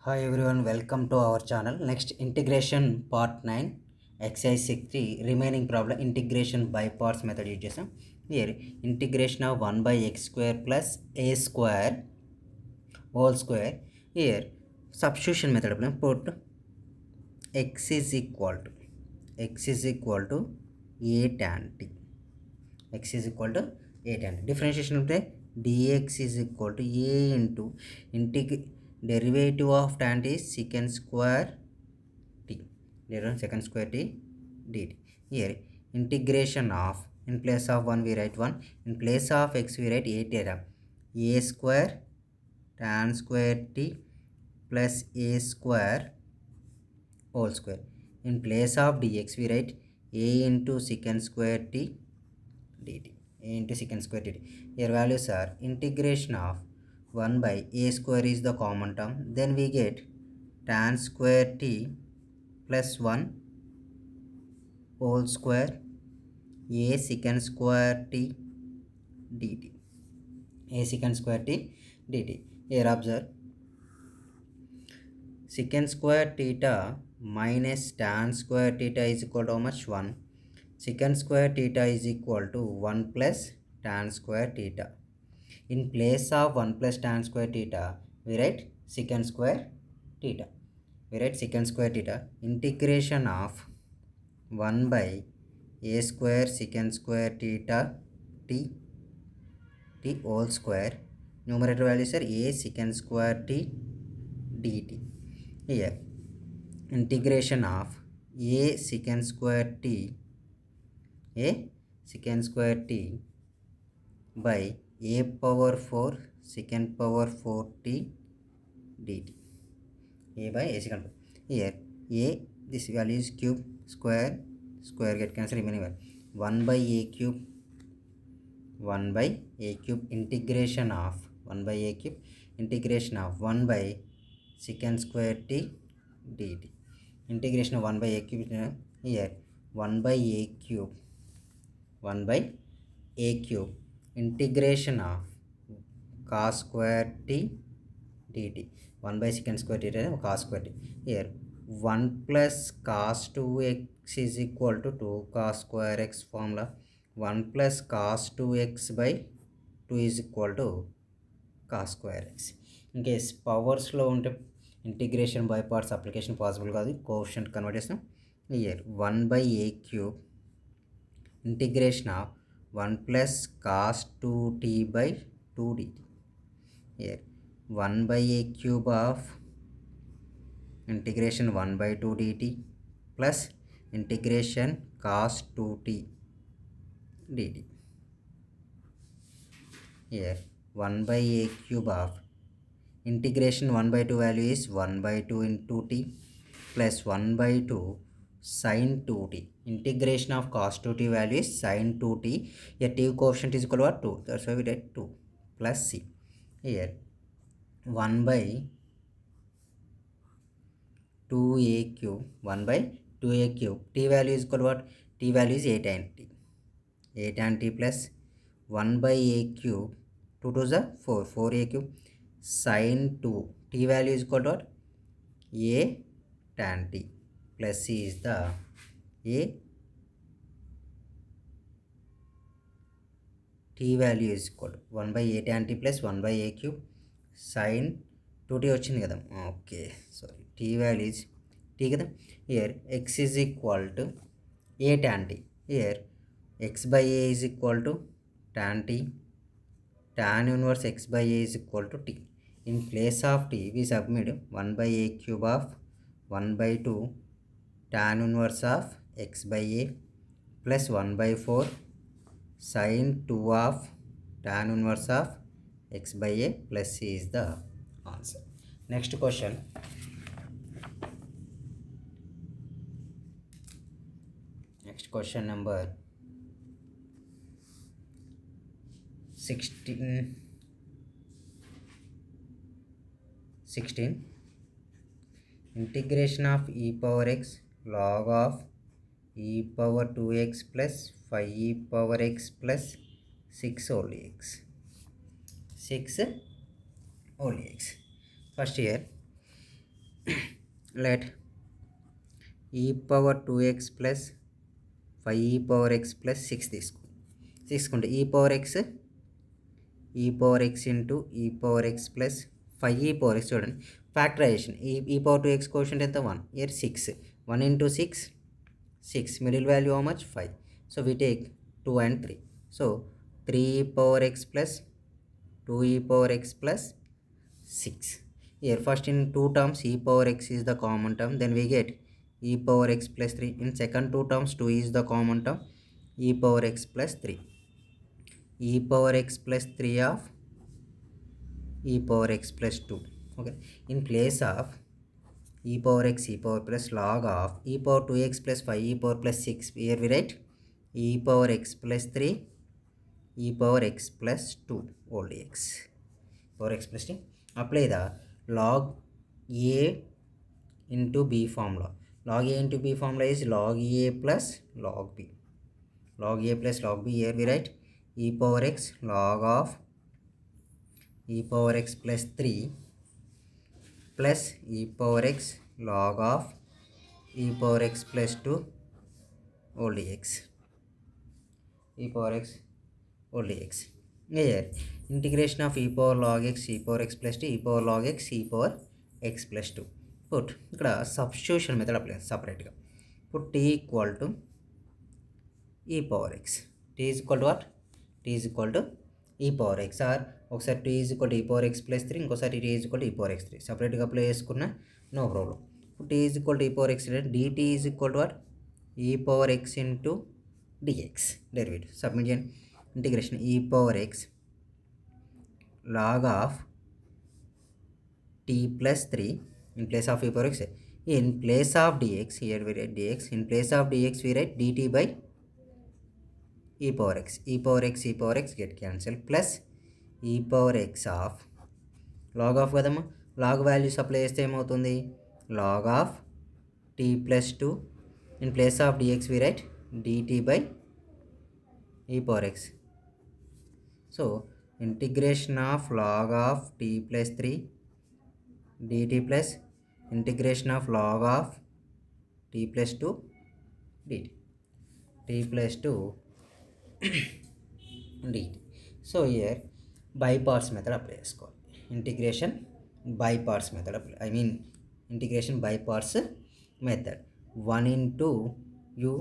Hi everyone, welcome to our channel. Next integration part 9, exercise 63, remaining problem integration by parts method use chesam. Here integration of 1 by x square plus a square whole square. Here substitution method put x is equal to a tan t. X is equal to a tan t. Differentiation of the dx is equal to a into derivative of tan t is secant square t. Derivative secant square t dt. Here integration of, in place of 1 we write 1, in place of x we write a theta. A square tan square t plus a square whole square. In place of dx we write a into secant square t dt. A into secant square dt. Here values are integration of 1 by a square is the common term. Then we get tan square t plus 1 whole square a secant square t dt. A secant square t dt. Here observe secant square theta minus tan square theta is equal to how much? 1. Secant square theta is equal to 1 plus tan square theta. In place of 1 plus tan square theta, we write secant square theta. Integration of 1 by a square secant square theta t whole square. Numerator values are a secant square t dt. Here integration of a secant square t by a power 4 secant power 4 t dt. A by a secant. Here a, this value is cube, square get cancel, remaining value 1 by a cube, integration of 1 by a cube, integration of 1 by secant square t dt. Integration of 1 by a cube, here 1 by a cube, integration of cos square t dt. 1 by secant square t cos square t. Here 1 plus cos 2x is equal to 2 cos square x formula. 1 plus cos 2x by 2 is equal to cos square x. In case పవర్స్లో ఉంటే integration by parts application possible కాదు, coefficient convert చేస్తాం. Year 1 by A cube integration of 1 plus cos 2t by 2 dt. Year 1 by a cube of integration 1 by 2 dt plus integration cos 2t dt. Here 1 by a cube of integration 1 by 2 value is 1 by 2 into t plus 1 by 2 sin 2t. Integration of cos 2t value is sin 2t. Here t coefficient is equal to 2. That's why we get 2 plus c. Here 1 by 2a cube, 1 by 2a cube, t value is equal to what? T value is a tan t. A tan t plus 1 by a cube, 2 to the 4, 4a cube, sin 2, t value is equal to what? A tan t plus c is the a t value is equal to 1 by a tan t plus 1 by a cube sin 2t వచ్చింది కదా. Okay sorry, t value is t కదా. Here x is equal to a tan t. Here x by a is equal to tan t. Tan inverse x by a is equal to t. In place of t we submit 1 by a cube of 1 by 2 tan inverse of x by a plus 1 by 4 sin 2 of tan inverse of x by a plus c is the answer. Next question. Next question number 16. Integration of e power x log of e power 2x plus 5e power x plus 6 whole x. 6 whole x. First here let e power 2x plus 5 e power x plus 6 తీసుకుంటే e power x into e power x plus 5 e power x చూడండి factorization e power 2x quotient ఎంత 1 here 6 1 into 6 middle value how much 5 so we take 2 and 3 so 3 e power x plus 2 e power x plus 6 here first in two terms e power x is the common term then we get e power x plus 3 in second two terms 2 is the common term e power x plus 3 e power x plus 3 of e power x plus 2 okay in place of e power x e power plus log of e power 2x plus 5 e power plus 6 here we write e power x plus 3 e power x plus 2 all dx power x plus 3 apply the log a into b formula log a into b formula is log a plus log b log a plus log b here we write e power x log of e power x plus 3 plus e power x log of e power x plus 2 whole dx e power x whole dx here integration of e power log x e power x plus 2 e power log x e power x plus 2 put ఇక్కడ substitution method apply సపరేట్గా put t equal to e power x t is equal to what t is equal to e power x or ఒకసారి t is equal to e power x plus 3 ఇంకోసారి t is equal to e power x 3 సపరేట్గా apply చేసుకున్న no problem t is equal to e power x dt is equal to what e power x into dx derivative submit చేయండి integration e power x log of t plus 3 in place of e power x in place of dx here we write dx in place of dx we write dt by e power x e power x e power x get cancelled plus e power x of log of కదమ్మా log values apply చేస్తే ఏమవుతుంది log of t plus 2 in place of dx we write dt by e power x so integration of log of t plus 3 dt plus integration of log of t plus 2 dt t plus 2 dt so here by parts method apply చేసుకోవాలి integration by parts method apply I mean integration by parts method 1 into u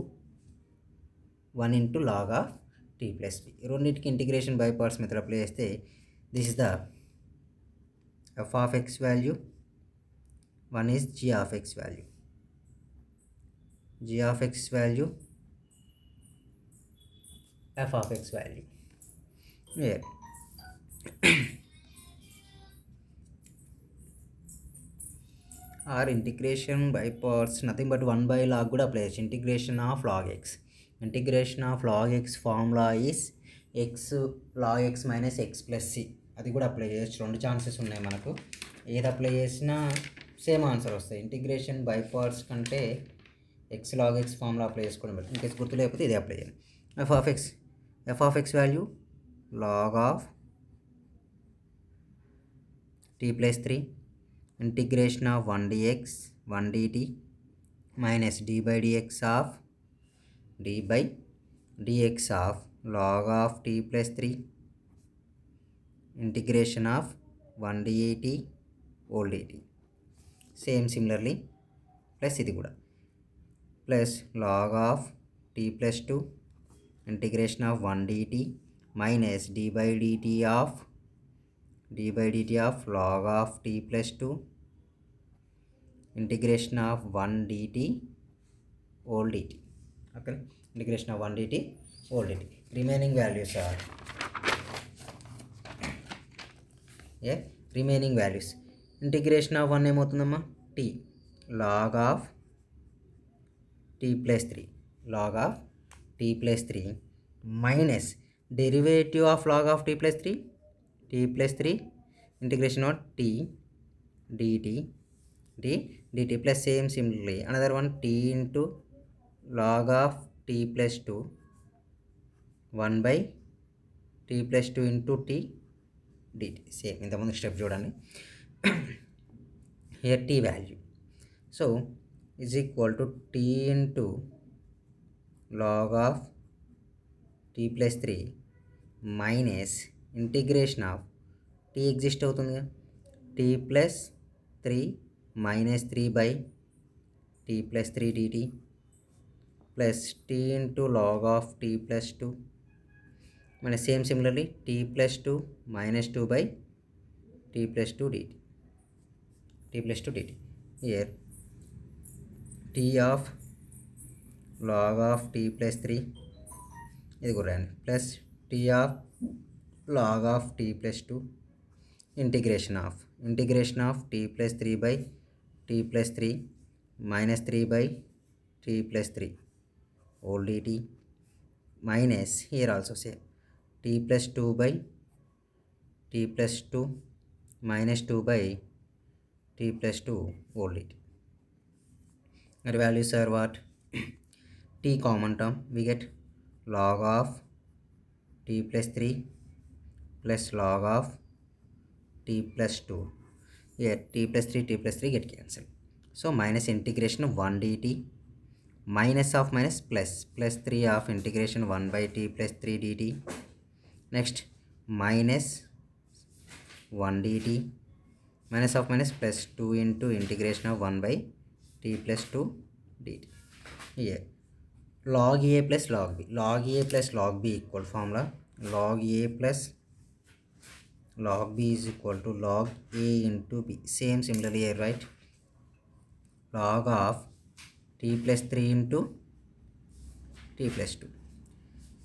1 into log of t plus b రెండింటికి integration by parts method apply చేస్తే this is the f of x value one is g of x value f of x value here or integration by parts nothing but 1 by log కూడా apply చేయొచ్చు integration of log x formula is x log x minus x plus c అది కూడా apply చేయొచ్చు రెండు chances ఉన్నాయి మనకు ఏది apply చేసినా సేమ్ ఆన్సర్ వస్తాయి ఇంటిగ్రేషన్ బై పార్ట్స్ కంటే x log x formula apply చేసుకోవడం బట్టి ఇంకేస్ గుర్తు లేకపోతే ఇది అప్లై చేయండి f of x value log of t plus 3 integration of 1 dx 1 dt minus d by dx of d by dx of log of t plus 3 integration of 1 dt whole dt same similarly plus ఇది కూడా plus log of t plus 2 integration of 1 dt minus d by dt of log of t plus 2 integration of 1 dt whole dt okay integration of 1 dt whole dt remaining values are remaining values integration of 1 ఏమవుతుందమ్మా t log of t plus 3 minus derivative of log of t plus 3 integration of t dt plus same similarly another one t into log of t plus 2 1 by t plus 2 into t dt same ఇంతకుముందు step చూడండి here t value so is equal to t into log of t plus 3 minus integration of t exist అవుతుందిగా t plus 3 minus 3 by t plus 3 dt plus t into log of t plus 2 మన similarly t plus 2 minus 2 by t plus 2 dt. t plus 2 dt. Here t of log of t plus 3 ఇది కూడా plus t of log of t plus 2 integration of t plus 3 by t plus 3 minus 3 by t plus 3 whole dt minus here also say t plus 2 by t plus 2 minus 2 by t plus 2 whole dt. Our values are what? T common term we get log of t plus 3 plus log of t plus 2. Here t plus 3 get cancelled. So minus integration of 1 dt minus of minus plus 3 of integration 1 by t plus 3 dt. Next minus 1 dt minus of minus plus 2 into integration of 1 by t plus 2 dt. Here log a plus log b, log a plus log b equal formula log a plus log b is equal to log a into b. Similarly here, right? Log of t plus 3 into t plus 2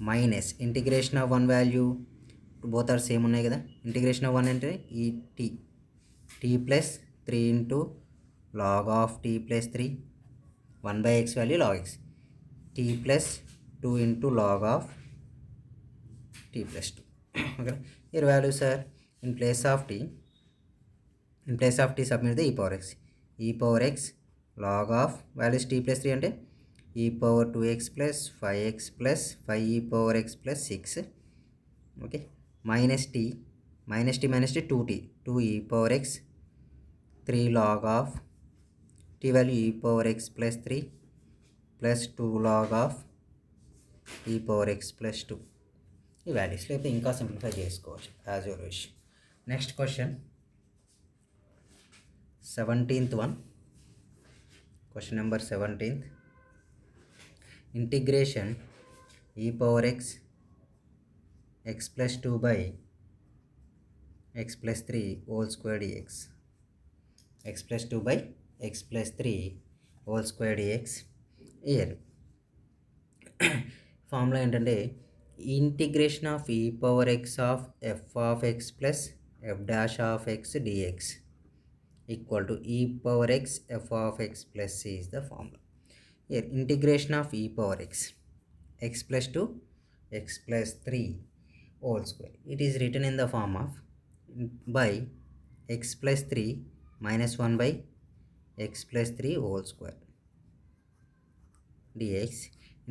minus integration of one value, both are same ఉన్నాయి కదా, integration of 1 అంటే ఈ t plus 3 into log of t plus 3 1 by x value log x t plus 2 into log of t plus 2. Okay, here values are in place of t submit the e power x log of values t plus 3 అంటే e power 2x plus 5x plus 5 e power x plus 6. Okay, minus t 2t 2 e power x 3 log of t value e power x plus 3 plus 2 log of e power x plus 2. ఈ values లేకపోతే ఇంకా simplify చేసుకోవచ్చు as your wish. Next question 17th one. Question number 17th. Integration e power x plus 2 by x plus 3 whole square dx. X plus 2 by x plus 3 whole square dx. Here formula ఏంటంటే integration of e power x of f of x plus f dash of x dx equal to e power x f of x plus c is the formula. Here integration of e power x plus 2 x plus 3 whole square, it is written in the form of by x plus 3 minus 1 by x plus 3 whole square dx.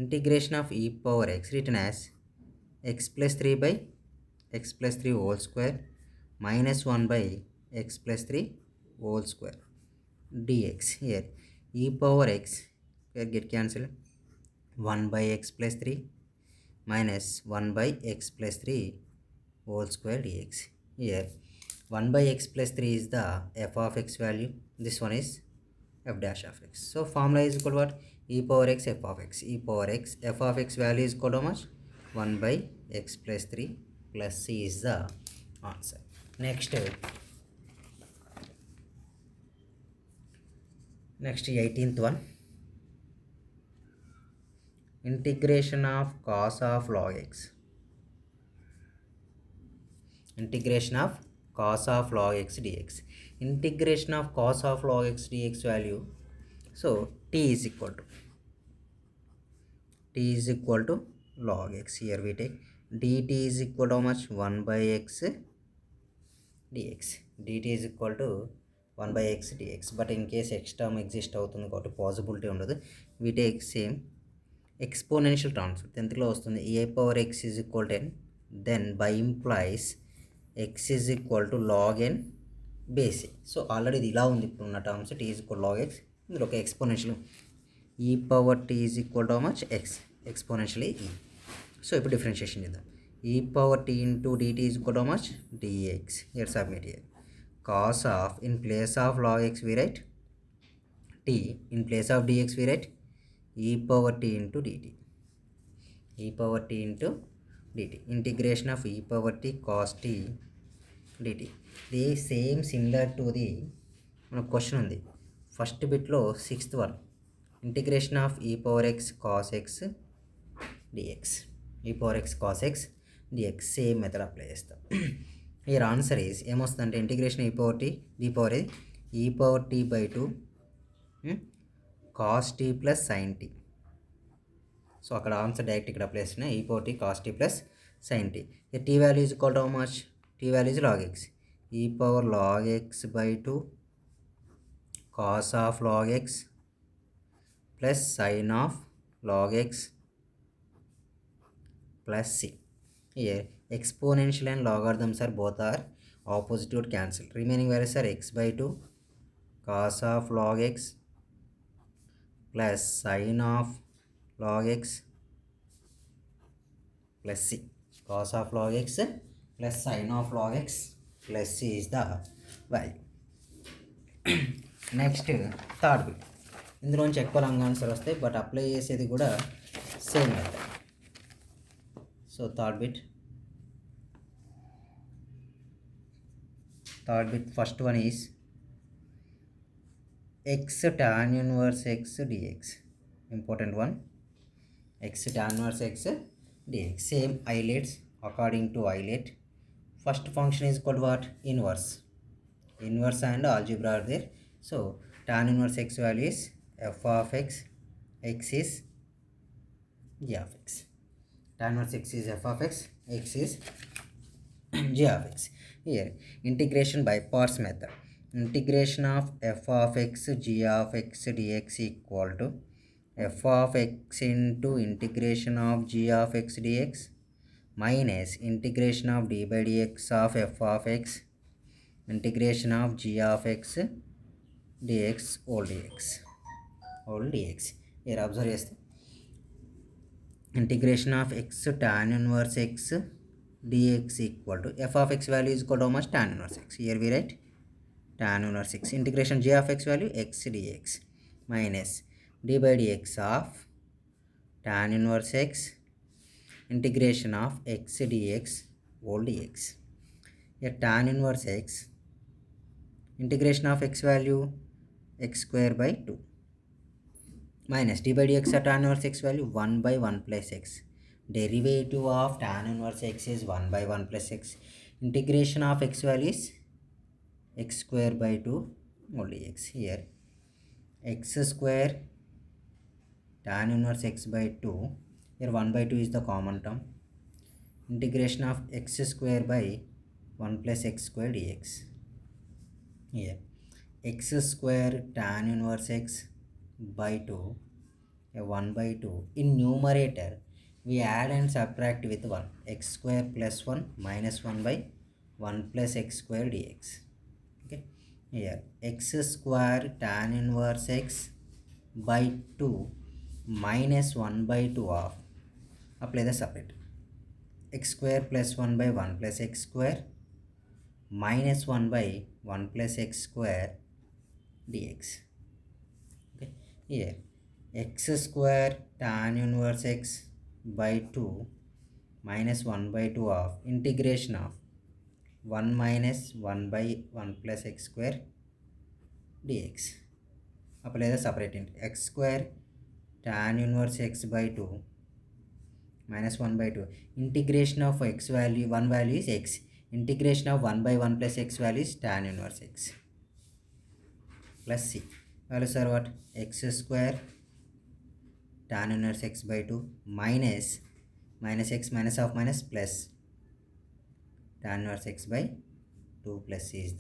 Integration of e power x written as x plus 3 by x plus 3 whole square minus 1 by x plus 3 whole square dx. Here e power x here get cancelled, 1 by x plus 3 minus 1 by x plus 3 whole square dx. Here 1 by x plus 3 is the f of x value, this one is f dash of x. So formula is equal to what? E power x f of x. E power x f of x value is equal to how much? 1 by x plus 3 plus c is the answer. Next 18th one. Integration of cos of log x. Integration of cos of log x dx. Integration of cos of log x dx value. So t is equal to log x. Here we take dt is equal to how much? 1 by x dx. dt is equal to 1 by x dx. But in case x term exist అవుతుంది కాబట్టి possibility ఉండదు. we take same exponential transfer 10th లో వస్తుంది a power x is equal to n, then by implies x is equal to log n base a. So already ఇది ఇలా ఉంది, ఇప్పుడు ఉన్న terms t is equal to log x ఇందులో ఒక exponential e power t is equal to much x exponentially e. So ఇప్పుడు differentiation చేద్దాం. E power t into dt is equal to much dx. Here submit here. Cos of in place of log x we write t, in place of dx we write e power t into dt. e power t into dt. Integration of e power t cos t dt. The same similar to the మన question ఉంది first బిట్లో 6th one. Integration of e power x cos x dx. e power x cos x dx same method apply చేస్తాం. Here answer is ఏమొస్తుందంటే integration e power t d power e power t by 2 cos t plus sin t. So అక్కడ answer direct ఇక్కడ apply చేసిన e power t cos t plus sine t. T value is equal to how much? T value is log x. E power log x by 2 cos of log x plus sine of log x plus c. Here exponential and logarithms are both are opposite, would cancel. Remaining values are x by 2 cos of log x plus sin of log x plus c. Cos of log x plus sin of log x plus c is the value. Next third bit. ఇందులోంచి ఎక్కువ long answer వస్తాయి but apply చేసేది కూడా same method. So third bit first one is x tan inverse x dx. Important one. X tan inverse x dx. Same islets according to islet. First function is called what? Inverse. Inverse and algebra are there. So tan inverse x value is f of x. X is g of x. Tan inverse x is f of x. X is g of x. Here integration by parts method. Integration of f of x g of x dx equal to f of x into integration of g of x dx minus integration of d by dx of f of x integration of g of x dx whole dx. Here observe చేస్తే integration of x tan inverse x dx equal to f of x value is equal to how much? Tan inverse x. Here we write tan inverse x. Integration g of x value x dx minus d by dx of tan inverse x integration of x dx whole dx. Here tan inverse x integration of x value x square by 2 minus d by dx of tan inverse x value 1 by 1 plus x. Derivative of tan inverse x is 1 by 1 plus x. Integration of x value is x square by 2 whole dx. Here x square tan inverse x by 2. Here 1 by 2 is the common term. Integration of x square by 1 plus x square dx. Here x square tan inverse x by 2. Here 1 by 2. In numerator we add and subtract with 1. X square plus 1 minus 1 by 1 plus x square dx. Okay, here x square tan inverse x by 2 minus 1 by 2 of, apply the separate, x square plus 1 by 1 plus x square minus 1 by 1 plus x square dx. Okay, here x square tan inverse x by 2 minus 1 by 2 of integration of 1 minus 1 by 1 plus x square dx. Apply the separate int. X square tan inverse x by 2 minus 1 by 2. Integration of x value, 1 value is x. Integration of 1 by 1 plus x value is tan inverse x plus c. Values are what? X square tan inverse x by 2 minus x minus of minus plus tan inverse x by 2 plus c is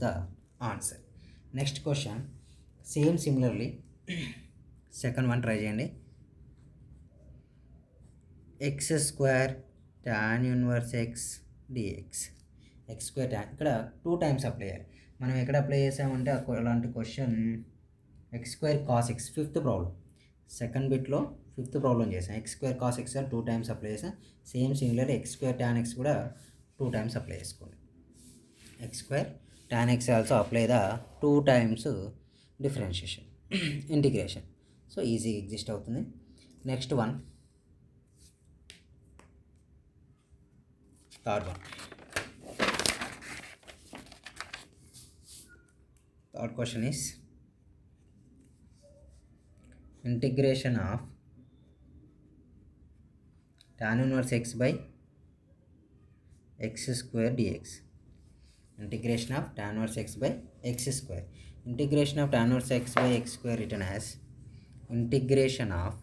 the answer. Next question, same similarly second one try చేయండి. x square tan inverse x dx. x square tan ఇక్కడ 2 times apply చేయాలి. మనం ఎక్కడ apply చేసామంటే అలాంటి question x square cos x fifth problem, second బిట్లో fifth problem చేసాం. X square cos x 2 times apply చేసాం. Same similar x square tan x కూడా 2 టైమ్స్ అప్లై చేసుకోండి. X square tan x also apply the 2 times differentiation integration. So ఈజీగా exist అవుతుంది. Next one, third one. Third question is integration of tan inverse x by x square dx. Integration of tan inverse x by x square. Integration of tan inverse x by x square written as integration of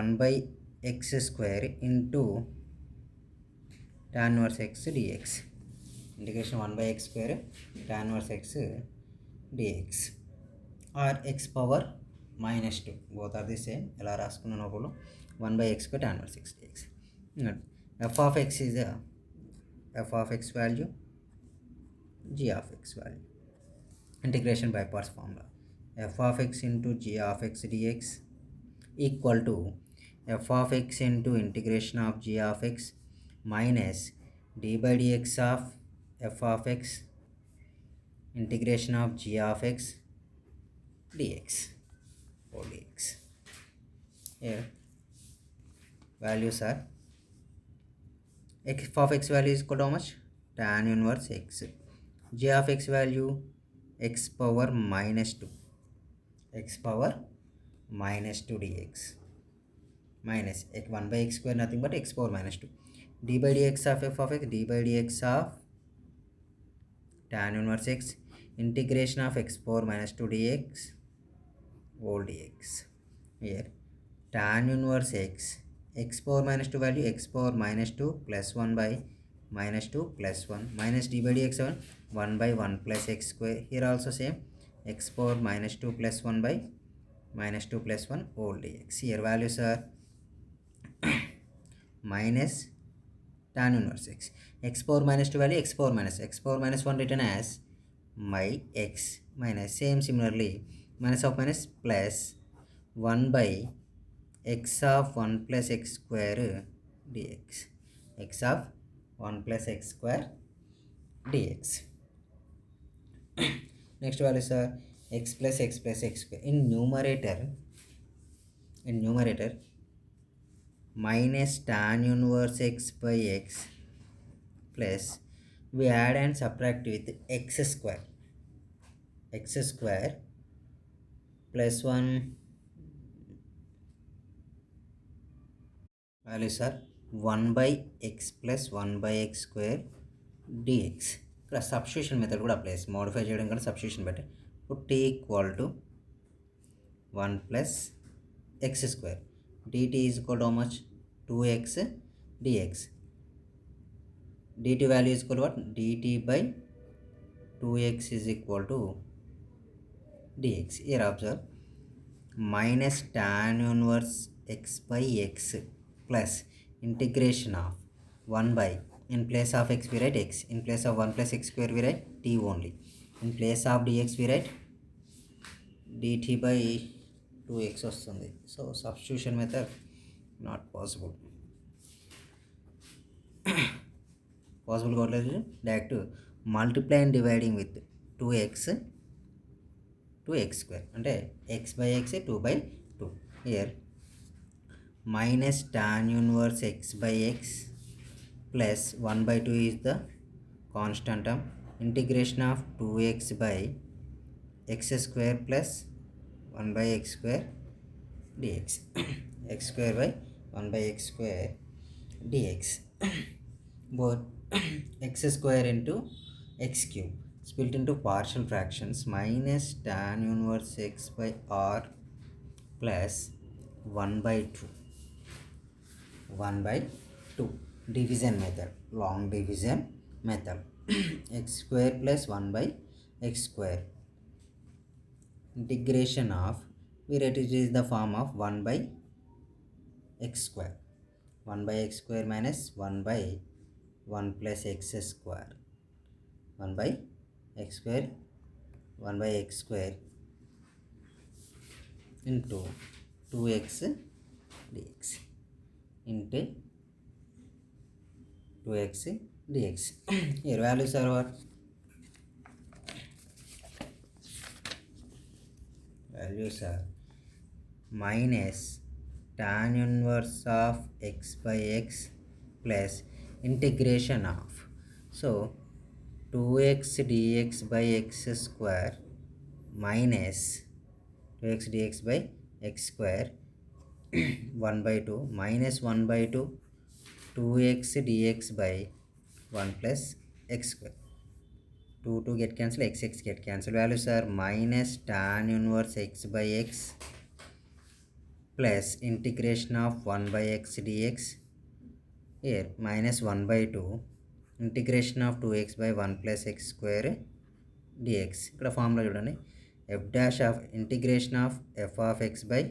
1 by x square into tan inverse x dx. Integration 1 by x square tan inverse x dx or x power -2. Both are the same. ఎలా రాసుకున్నాను ఒకళ్ళు 1 by x square tan inverse x dx. f of x is the f of x value, g of x value. Integration by parts formula. f of x into g of x dx equal to f of x into integration of g of x minus d by dx of f of x integration of g of x dx or dx. Here values are f of x value is equal to how much? Tan inverse x. G of x value x power -2. X power -2 dx minus 1 by x square nothing but x power -2. D by dx of f of x, d by dx of tan inverse x integration of x power -2 dx whole dx. Here tan inverse x, x power -2 value x power -2 plus 1 by -2 plus 1 minus d by dx 1 by 1 plus x square. Here also same x power -2 plus 1 by -2 plus 1 whole dx. Here values are minus tan inverse x, x power -2 value x power -1 written as my x minus same similarly minus of minus plus 1 by x of 1 plus x square dx. X of 1 plus x square dx. Next values are x plus x plus x square. In numerator minus tan inverse x by x plus we add and subtract with x square plus 1 values are 1 by x plus 1 by x square dx. ఇక్కడ substitution method కూడా apply చేసి modify చేయడం కానీ substitution పెట్టి ఇప్పుడు t equal to 1 plus X square dt is equal to how much 2x dx. dt value is equal to what? dt by 2x is equal to dx. Here observe minus tan inverse x by x plus integration of 1 by, in place of x we write x, in place of 1 plus x square we write t only, in place of dx we write dt by 2x వస్తుంది. So substitution method not possible కావట్లేదు. Direct multiply and dividing with 2x square అంటే x by x 2 by 2. Here minus tan inverse x by x plus 1 by 2 is the constant term. Integration of 2x by x square plus 1 by x square dx. X square by 1 by x square dx. Both x square into x cube split into partial fractions minus tan inverse x by r plus 1 by 2. Division method, long division method. X square plus 1 by x square. Integration of, we write it is the form of 1 by x square. 1 by x square minus 1 by 1 plus x square 1 by x square 1 by x square into 2x dx into 2x dx. Here values are what? Values are minus tan inverse of x by x plus integration of, so 2x dx by x square minus 2x dx by x square 1 by 2 minus 1 by 2 2x dx by 1 plus x square. 2 get cancelled, x get cancelled. Values are minus tan inverse x by x plus integration of 1 by x dx. Here minus 1 by 2 integration of 2x by 1 plus x square dx. ఇక్కడ formula చూడండి, f dash of integration of f of x by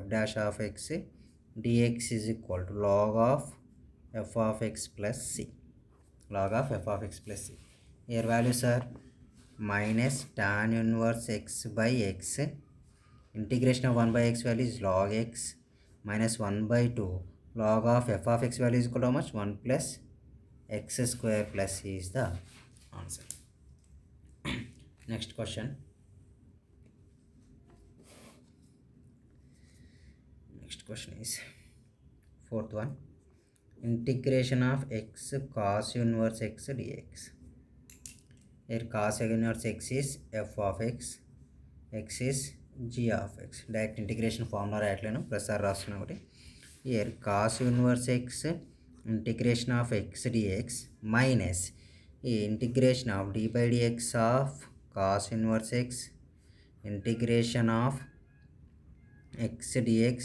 f dash of x dx is equal to log of f of x plus c. Log of f of x plus c. Here values are minus tan inverse x by x. Integration of 1 by x value is log x minus 1 by 2 log of f of x value is equal to how much? 1 plus x square plus c is the answer. Next question. Next question is fourth one. Integration of x cos inverse x dx. Here cos inverse x is f of x, x is g of x. Direct integration formula రాయట్లేను, ప్రసార్ రాస్తున్నా ఒకటి. Here cos inverse x integration of x dx minus integration of d by dx of cos inverse x integration of x dx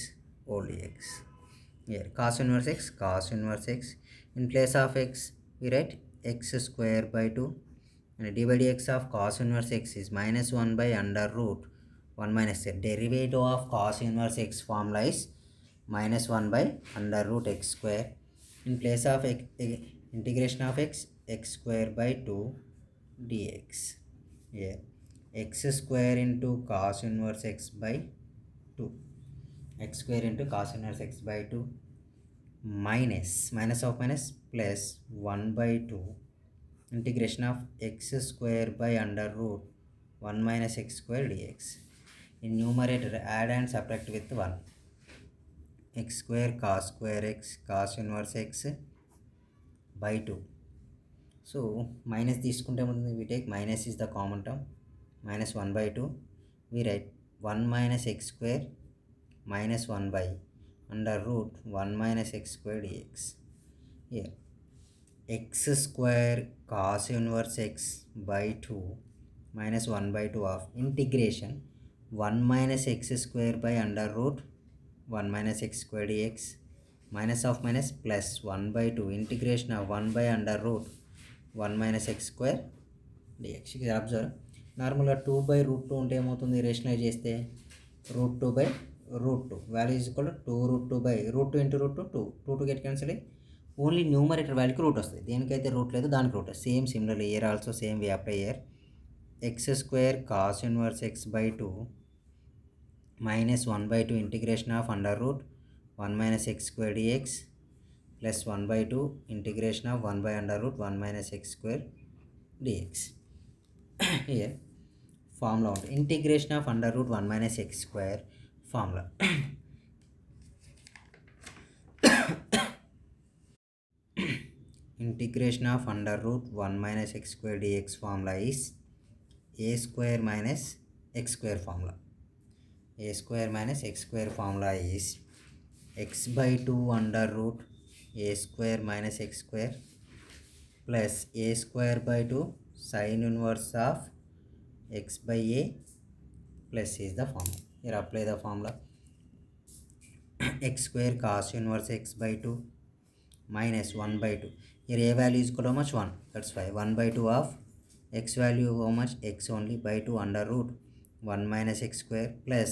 whole dx. Here cos inverse x in place of x we write x square by 2 and d by dx of cos inverse x is minus 1 by under root 1 minus x. Derivative of cos inverse x formula is minus 1 by under root x square. In place of integration of x, x square by 2 dx. Here x square into cos inverse x by 2, x square into cos inverse x by 2 minus of minus plus 1 by 2 integration of x square by under root 1 minus x square dx. In numerator add and subtract with 1. X square x cos inverse x by 2. So minus తీసుకుంటే ఏమవుతుంది, we take minus is the common term, minus 1 by 2 we write 1 minus x square minus 1 by under root 1 minus x square dx. Here x square cos inverse x by 2 minus 1 by 2 of integration 1 minus x square by under root 1 minus x square dx minus of minus plus 1 by 2 integration of 1 by under root 1 minus x square dx. ఇక్కడ observe, నార్మల్గా 2 by root 2 ఉంటే ఏమవుతుంది, rationalise చేస్తే root 2 by root 2 value is equal to 2 root 2 by root 2 into root 2 2 get cancel అయ్యి only numerator వాల్యూకి root వస్తుంది, దేనికైతే root లేదు దానికి root. Same similarly here also same we apply here. X square cos inverse x by 2 minus 1 by 2 integration of under root 1 minus x square dx plus 1 by 2 integration of 1 by under root 1 minus x square dx. Here formula ఉంటుంది, integration of under root 1 minus x square formula. Integration of under root 1 minus x square dx formula is a square minus x square formula. A square minus x square formula is x by 2 under root a square minus x square plus a square by 2 sin inverse of x by a plus is the formula. Here apply the formula. X square cos inverse x by 2 minus 1 by 2. Here a value is equal to how much? 1. That's why 1 by 2 of x value how much? X only by 2 under root 1 minus x square plus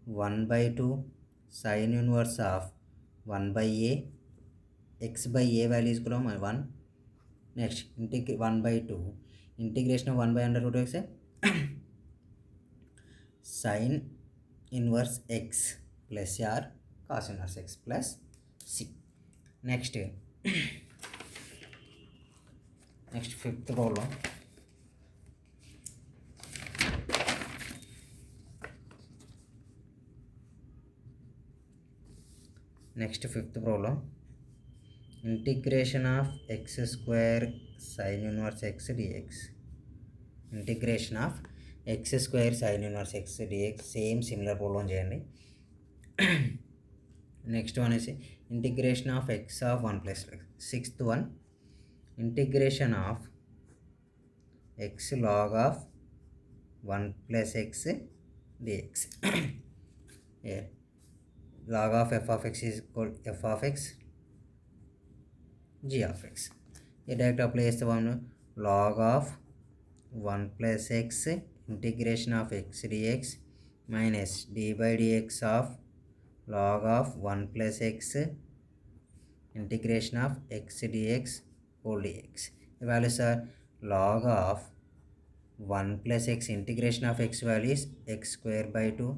1 by 2 sin inverse of 1 by a. X by a value is equal to 1. Next 1 by 2 integration of 1 by under root x sine inverse x plus or cos inverse x plus c. Next fifth రోలో integration of x square sine inverse x dx. Integration of x square sine inverse x dx same similar problem చేయండి. Next one వచ్చి integration of x of 1 plus sixth one integration of x log of 1 plus x dx. log of f of x is equal f of x g of x. ये direct apply చేస్తే మనం log of 1 plus x integration of x dx minus d by dx of log of 1 plus x integration of x dx whole dx. The values are log of 1 plus x integration of x value is x square by 2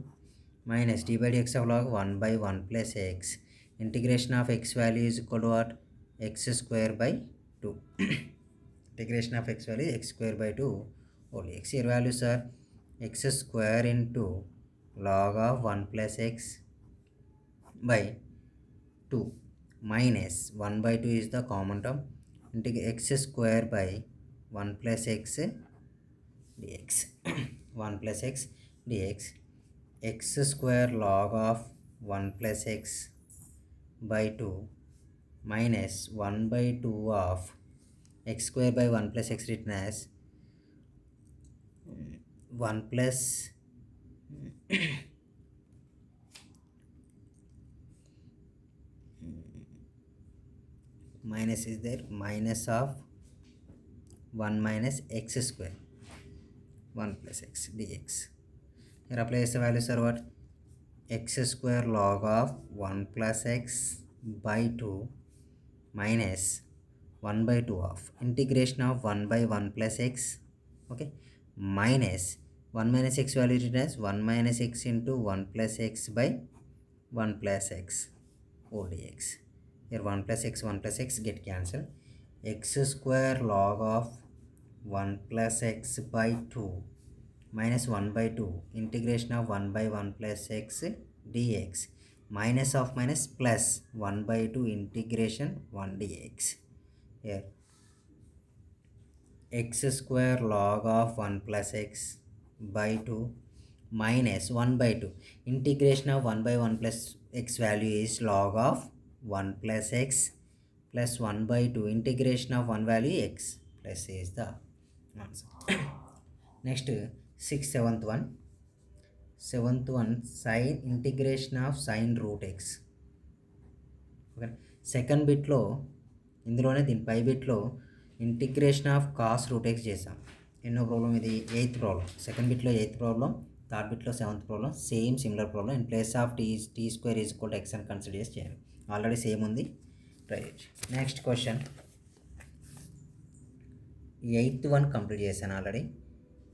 minus d by dx of log 1 by 1 plus x integration of x value is equal to what? X square by 2. Integration of x value is x square by 2 whole x. Here values are x square into log of 1 plus x by 2 minus 1 by 2 is the common term. X square by 1 plus x dx. 1 plus x dx. X square log of 1 plus x by 2 minus 1 by 2 of x square by 1 plus x written as 1 plus minus is there, minus of 1 minus x square 1 plus x dx. Here apply the values are what? X square log of 1 plus x by 2 minus 1 by 2 of integration of 1 by 1 plus x, okay, minus 1 minus x value written as 1 minus x into 1 plus x by 1 plus x whole dx. Here 1 plus x get cancelled. X square log of 1 plus x by 2 minus 1 by 2 integration of 1 by 1 plus x dx minus of minus plus 1 by 2 integration 1 dx. Here x square log of 1 plus x by 2 minus 1 by 2 integration of 1 by 1 plus x value is log of 1 plus x plus 1 by 2 integration of 1 value x plus is the answer. Next seventh one sin integration of sin root x. Okay, second బిట్లో ఇందులోనే దీని పై బిట్లో integration of cos root x చేసాం. ఎన్నో problem ఇది? 8th problem. Second బిట్లో 8th problem, third బిట్లో 7th problem. Same similar problem. In place of t square is equal to x అని కన్సిడర్ చేసి చేయాలి. ఆల్రెడీ సేమ్ ఉంది, ట్రై చేయొచ్చు. Next question 8th one complete చేశాను already.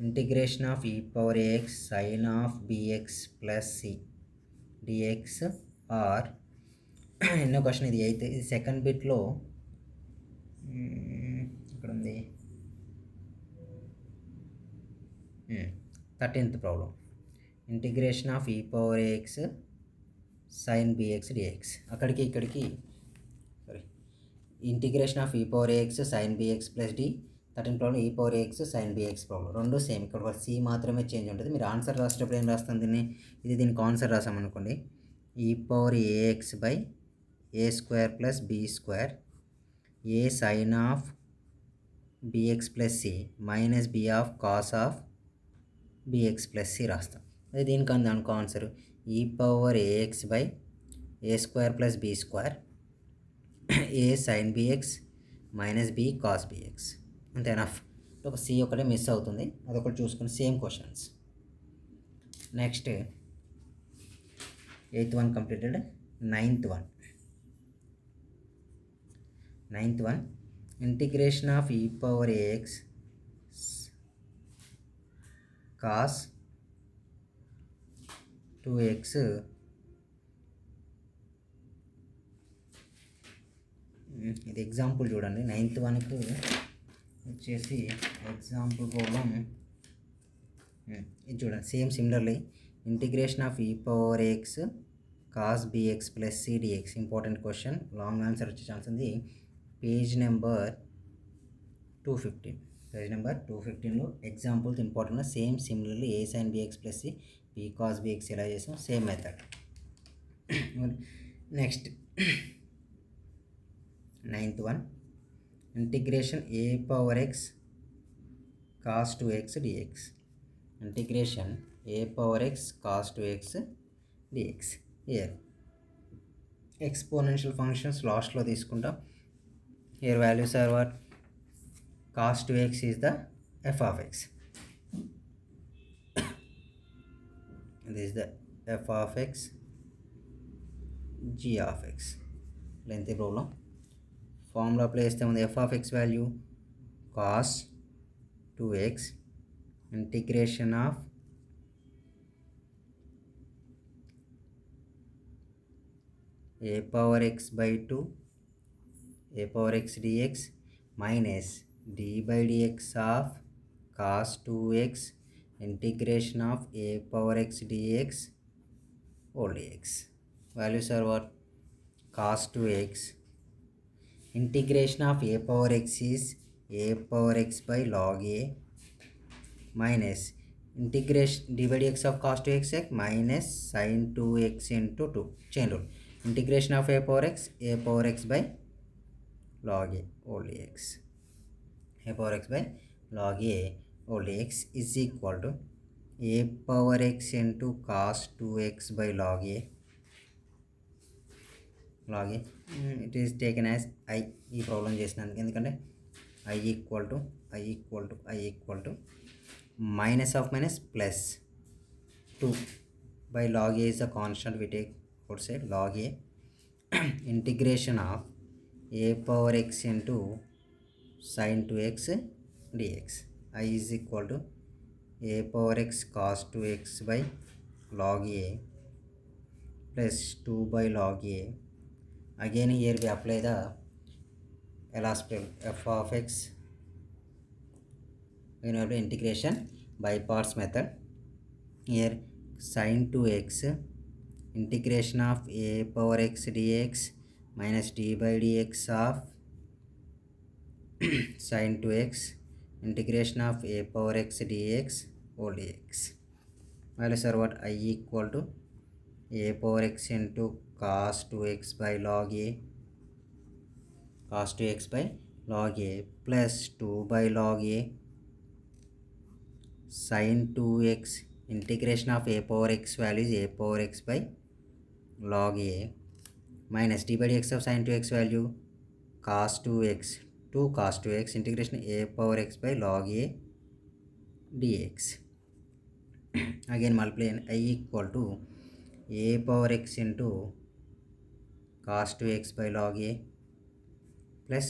Integration of e power ax sin ఆఫ్ bx plus c dx are ఎన్నో question ఇది? 8th. ఇది సెకండ్ బిట్లో ఇక్కడ ఉంది 13th problem. Integration of e power ax sin bx dx. అక్కడికి ఇక్కడికి integration of e power ax sin bx plus d. 13th problem e power ax sin bx problem. రెండు same. ఇక్కడ c మాత్రమే change ఉంటుంది. మీరు ఆన్సర్ రాసేటప్పుడు ఏం రాస్తాను దీన్ని? దీనికి ఆన్సర్ రాసామనుకోండి, e power ax by a square plus b square a sine of bx plus c minus B of cos of bx plus C రాస్తాం. అదే దీనికి దానికి answer e power ax by a square plus b square a sine bx minus b cos bx. అంతే enough. ఒక C ఒకటే miss అవుతుంది, అదొకటి చూసుకుని same questions. Next 8th one completed. 9th one integration of e power ax cos 2x ఇది example చూడండి 9th వన్కు వచ్చేసి example problem ఇది చూడండి same similarly integration of e power x cos bx plus c dx important question long answer వచ్చే chance ఉంది page number 215లో examples important same similarly a sin bx plus c b cos bx ఎలా చేసాం same method next 9th one integration a power x cos 2x dx integration a power x cos 2x dx here exponential functions లాస్ట్లో తీసుకుంటాం here values are what cos 2x is the f of x. This is the f of x, g of x. Lengthy problem. Formula place them the f of x value cos 2x integration of a power x by 2 a power x dx minus d by dx of cos 2x integration of a power x dx whole dx. Values are what? Cos 2x integration of a power x is a power x by log a minus integration d by dx of cos 2x minus sin 2x into 2 chain rule integration of a power x by log a whole dx. A power x by log a whole dx is equal to a power x into cos 2x by log a. It is taken as I ఈ problem చేసినందుకు ఎందుకంటే I equal to minus of minus plus 2 by log a is a constant we take outside log a integration of a power x into sin 2x dx. I is equal to a power x cos 2x by log a plus 2 by log a. Again here we apply the L'Hospital f of x. We know the integration by parts method. Here sin 2x integration of a power x dx minus d by dx of sin 2x integration of a power x dx whole dx. Values are what? I equal to a power x into cos 2x by log a plus 2 by log a sin 2x integration of a power x value is a power x by log a minus d by dx of sin 2x value cos 2x integration a power x by log a dx. Again multiply I equal to a power x into cos 2x by log a plus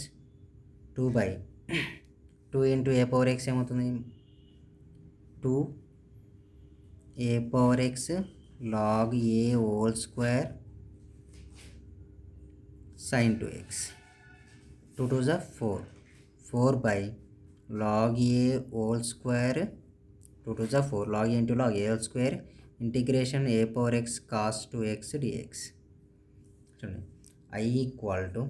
2 by 2 into a power x ఏమవుతుంది 2 a power x log a whole square sin 2x 2 to the 4 by log a whole square 2 to the 4 log a into log a whole square integration a power x cos 2x dx. I equal to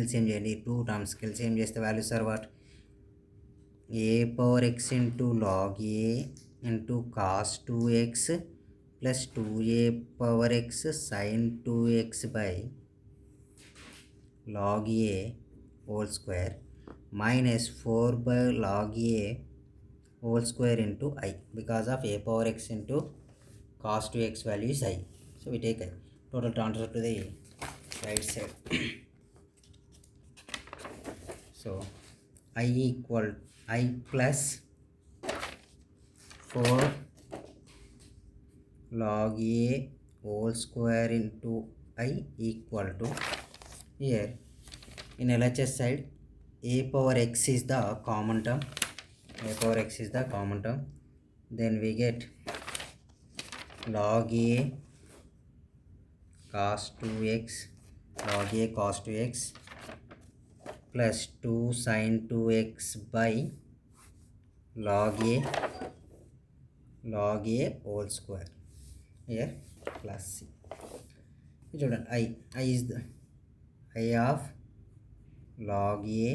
LCM చేయండి 2 terms LCM చేస్తే values are what a power x into log a into cos 2x plus 2a power x sin 2x by log a whole square minus 4 by log a whole square into I because of a power x into cos 2x value is I. So we take I. Total transfer to the right side. So I equal I plus 4 log a whole square into I equal to here in LHS side a power x is the common term a power x is the common term. Then we get log a cos 2x, log a cos 2x plus 2 sin 2x by log a whole square. Here plus c. చూడండి I is the I of log a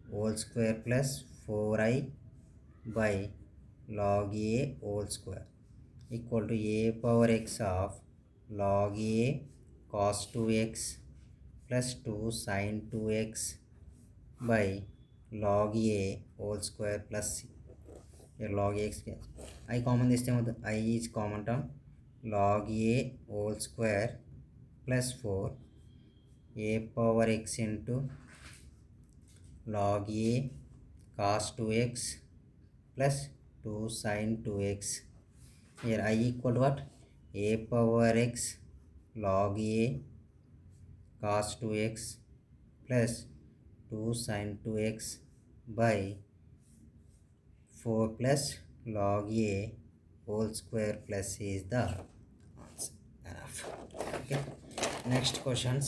whole square plus 4i by log a whole square equal to a power x of log a cos 2x plus 2 sin 2x by log a whole square plus c. Here log x I common this time I is common term, log a whole square plus 4 a power x into log a cos 2x plus 2 sin 2x. Here I equal to what? A power x log a cos 2x plus 2 sin 2x by 4 plus log a whole square plus c is the answer. Enough. Okay. Next questions.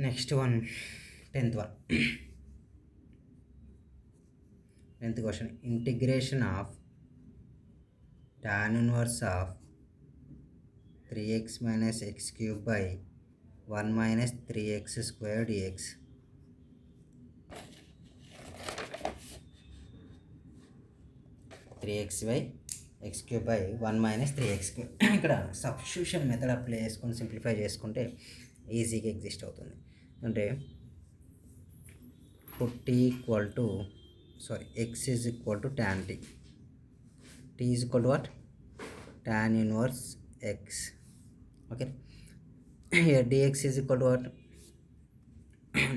Next one, 10th one. 10th question, integration of tan inverse of 3x minus x cube by 1 minus 3x square dx. 3x by x cube by 1 minus 3x cube. ఇక్కడ substitution method apply చేసుకొని simplify చేసుకుంటే ఈజీగా exist అవుతుంది. అంటే put t equal to x is equal to tan t. T is equal to what? Tan inverse x. Okay. Here dx is equal to what?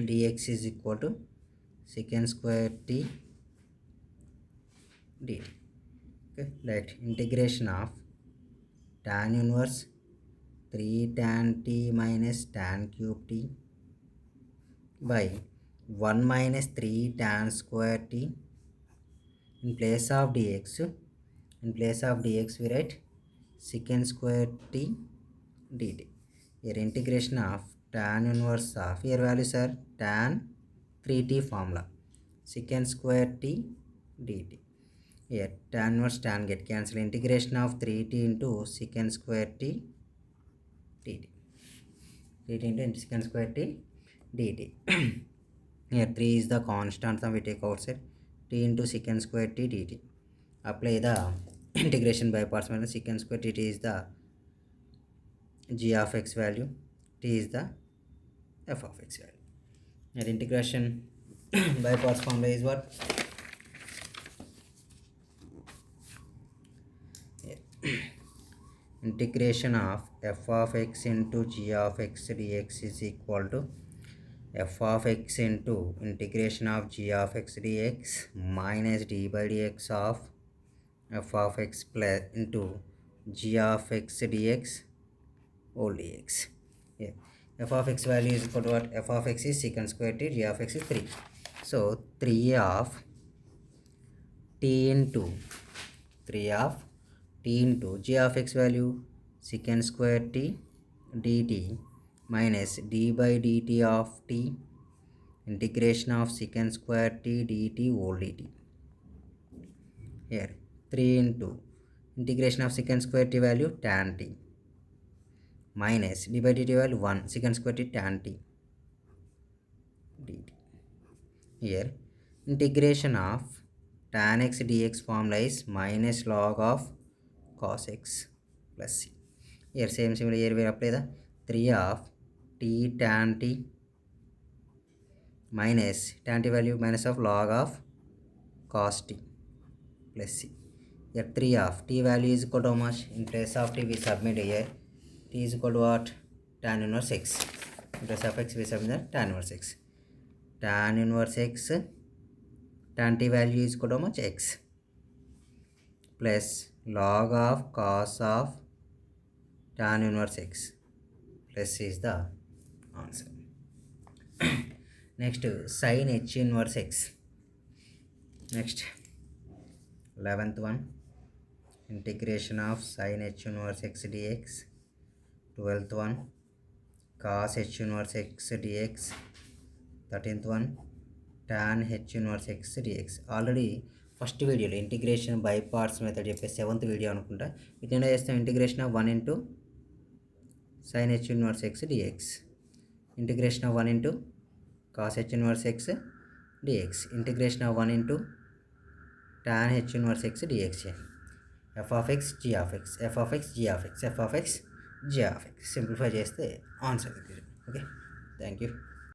Dx is equal to secant square t dt. Okay. Let integration of tan inverse 3 tan t minus tan cube t by 1 minus 3 tan square t. In place of dx we write secant square t dt. Here integration of tan inverse of, here values are tan 3t formula, secant square t dt. Here tan inverse tan get cancel, integration of 3t into secant square t dt. 3t into secant square t dt. Here 3 is the constant, so we take outside, t into secant square t dt. Apply the integration by parts. Secant square t is the g of x value, t is the f of x value. And integration by parts formula is what? Integration of f of x into g of x dx is equal to f of x into integration of g of x dx minus d by dx of f of x plus into g of x dx whole dx. Yeah. F of x value is equal to what? F of x is secant square t, g of x is 3. So 3 of t into g of x value secant square t dt minus d by dt of t integration of secant square t dt whole dt. Here 3 into integration of secant square t value tan t minus d by dt value 1 secant square t tan t dt. Here integration of tan x dx formula is minus log of cos x plus c. Here same similar, here we apply the 3 of t tan t minus tan t value minus of log of cos t plus c. Here 3 of t value is equal to how much? In place of t we submit here t is equal to what? Tan inverse x. In place of x we submit tan inverse x. Tan inverse x, tan t value is equal to how much? X plus log of cos of tan inverse x plus is the answer. Next, sin h inverse x. Next, 11th one, integration of sin h inverse x dx. 12th one, cos h inverse x dx. 13th one, tan h inverse x dx. Already first వీడియోలో integration by parts method చెప్పే 7th video అనుకుంటా. ఇట్లా చేస్తాం integration of 1 into sin h inverse x dx. Integration of 1 into cos h inverse x dx. Integration of 1 into tan h inverse x dx. f of x g of x, f of x g of x, f of x g of x simplify చేస్తే answer. Okay, thank you.